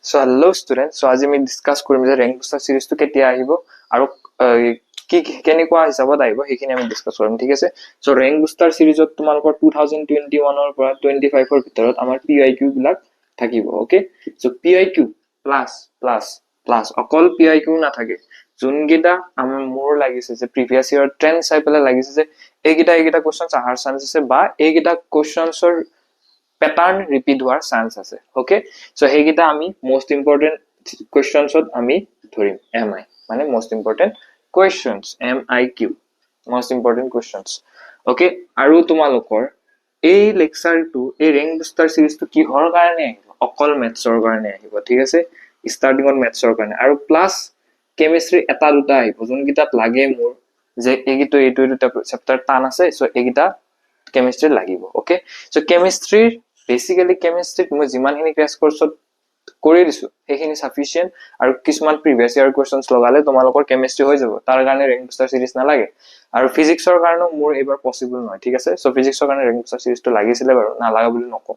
So hello students, so আজি আমি discuss কৰিম যে ৰেংক বুষ্টাৰ সিৰিজটো কেতিয়া আহিব আৰু কি কেনেকুৱা হিচাপত আহিব সেইখিনি আমি ডিসকাস কৰিম ঠিক আছে সো ৰেংক বুষ্টাৰ সিৰিজত তোমালোকৰ 2021 ৰ পৰা 25 ৰ ভিতৰত আমাৰ PIQ বিলাক থাকিব okay so PIQ plus plus plus অকল PIQ নাথাকে যোনগিটা আমাৰ মোৰ লাগিছে যে প্ৰিভিয়াস ইয়াৰ ট্ৰেন্ড চাই পেলাই লাগিছে যে এইগিটা কোৱেশ্চনছ আহাৰ চান্স আছে বা এইগিটা কোৱেশ্চনছৰ pattern repeat hoar chance ase okay so hegita ami most important questions ot ami thorim mi mane most important questions miq most important questions okay aru tumalokor ei lecture tu ei rank booster series tu ki hor karone okol maths or karone ahibo thik ase starting on maths or karone aru plus chemistry eta duta ahibo jun gita lage mur je egito etu duta chapter tan ase so egita chemistry lagibo okay so chemistry basically chemistry মই জিমান হিনি class কোর্সত কৰি দিছো হেখিনি sufficient আৰু কিছুমান প্ৰিভিয়াস ইয়াৰ কোৱেশ্চনছ লগালে তোমালোকৰ chemistry হৈ যাব তাৰ কাৰণে ৰেংক বুষ্টাৰ সিৰিজ না লাগে আৰু ফিজিক্সৰ কাৰণে মোৰ এবাৰ পসিবল নহয় ঠিক আছে সো ফিজিক্সৰ কাৰণে ৰেংক বুষ্টাৰ সিৰিজটো লাগিছিলে বাৰু না লাগা বুলি নকও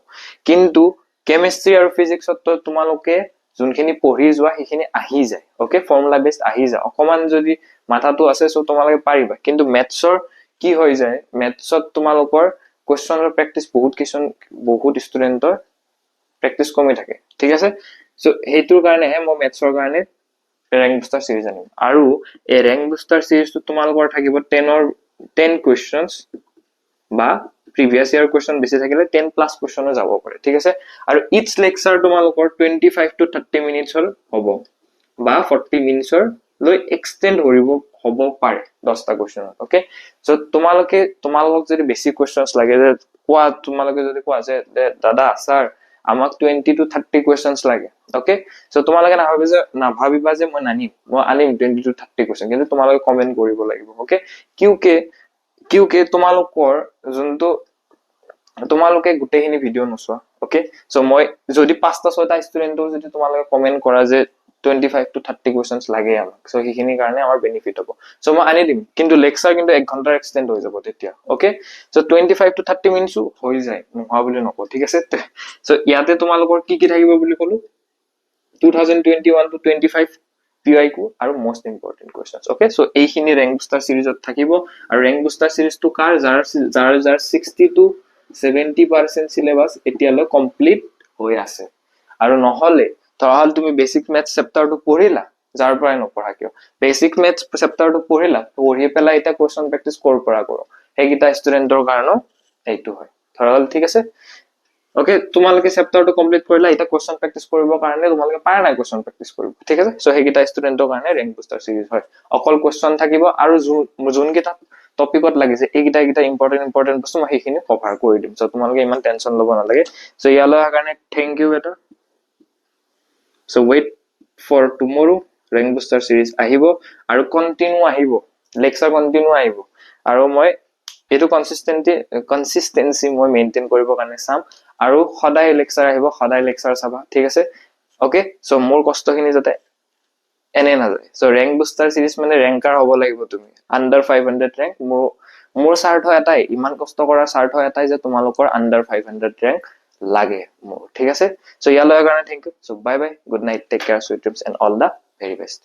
কিন্তু কেমিষ্ট্ৰি আৰু ফিজিক্সত তো তোমালোকে যোনখিনি পঢ়ি যোৱা হেখিনি আহি যায় ওকে ফৰ্মুলা বেসড আহি যায় অকমান যদি মাথাটো আছে সো তোমালোকে পাৰিবা কিন্তু ম্যাথছৰ কি হৈ যায় ম্যাথছত তোমালোকৰ কোৱেশ্চনৰ প্ৰেক্টিস বহুত ষ্টুডেন্টৰ প্ৰেক্টিস কমি থাকে ঠিক আছে সো হেতুৰ কাৰণে হে মই ম্যাথছৰ কাৰণে ৰেংক বুষ্টাৰ সিৰিজ আনিম আৰু এই ৰেংক বুষ্টাৰ সিৰিজটো তোমালোকৰ থাকিব 10 কোৱেশ্চনছ বা প্ৰিভিয়াস ইয়াৰ কোৱেশ্চন বেছি থাকিলে 10 প্লাস কোৱেশ্চনো যাব পাৰে ঠিক আছে আৰু ইচ লেকচাৰ তোমালোকৰ 25 to 30 মিনিটছৰ হ'ব বা 40 মিনিটছৰ লৈ এক্সটেন্ড হ'ব পাৰে 10টা কোৱেশ্চন ওকে সো তোমালোকক যদি বেছি কোৱেশ্চনছ লাগে যে কোৱা তোমালোকে যদি কোৱা যে দাদা স্যাৰ আমাক 20 to 30 কোৱেশ্চনছ লাগে ওকে সো তোমালোকে না ভাবিবা যে মই আনিম 20 to 30 কোৱেশ্চন কিন্তু তোমালোকে কমেন্ট কৰিব লাগিব ওকে কিউকে তোমালোকৰ যোনটো তোমালোকে গুটেখিনি ভিডিও নচোৱা ওকে সো মই যদি 5টা 6টা ষ্টুডেন্টৰ যদি তোমালোকে কমেন্ট কৰা যে 25 to 30 কোৱেশ্চনছ লাগে আমাক সো হিখিনি কাৰণে আমাৰ বেনিফিট হ'ব সো মই আনি দিম কিন্তু লেকচাৰ কিন্তু 1 ঘন্টাৰ এক্সটেন্ড হৈ যাব তেতিয়া ওকে সো 25 to 30 মিনিটস হৈ যায় নোহোৱা বুলি নকও ঠিক আছে সো ইয়াতে তোমালোকৰ কি থাকিব বুলি কলো 2021 to 25 PIQ আৰু most important questions okay so এইখিনি rank booster সিৰিজত থাকিব আৰু rank booster সিৰিজটো কাৰ যাৰ 60 to 70% সিলেবাস এতিয়ালৈ কমপ্লিট হৈ আছে আৰু নহলে তহল তুমি বেসিক ম্যাথ চেপ্টাৰটো পঢ়িলা যাৰ পৰাই নপঢ়া কিয় বেসিক ম্যাথ চেপ্টাৰটো পঢ়িলা পঢ়ি পেলাই এটা কোৱেশ্চন প্ৰেক্টিস কৰা কৰো হেগিটা ষ্টুডেন্টৰ কাৰণে এইটো হয় ধৰল ঠিক আছে ওকে তোমালোকে চেপ্টাৰটো কমপ্লিট কৰিলা এটা কোৱেশ্চন প্ৰেক্টিস কৰিবৰ কাৰণে তোমালোকে পাৰা নাই কোৱেশ্চন প্ৰেক্টিস কৰিব ঠিক আছে সো হেগিটা ষ্টুডেন্টৰ কাৰণে ৰেংক বুষ্টাৰ সিৰিজ হয় অকল কোৱেশ্চন থাকিব আৰু যোন কিটা টপিকত লাগিছে এইগিটা ইম্পৰ্টেন্ট বস্তু মই হেখিনি কভাৰ কৰি দিম সো তোমালোকে ইমান টেনচন ল'ব নালাগে সো ইয়ালৈ কাৰণে থ্যাংক ইউ বেটা so wait for tomorrow rank booster series ahibo aru continue ahibo lecture continue ahibo aru moi etu consistency moi maintain koribo kane sam aru hodai lecture ahibo hodai lecture saba thik ase okay so mor kosto khini jate ene na jay so rank booster series mane ranker hobo lagibo tumi under 500 rank mor sartho etai iman kosto kora sartho etai je tumalokor under 500 rank লাগে মোৰ ঠিক আছে so ইয়ালৈ কাৰণে thank you so bye bye good night take care sweet dreams and all the very best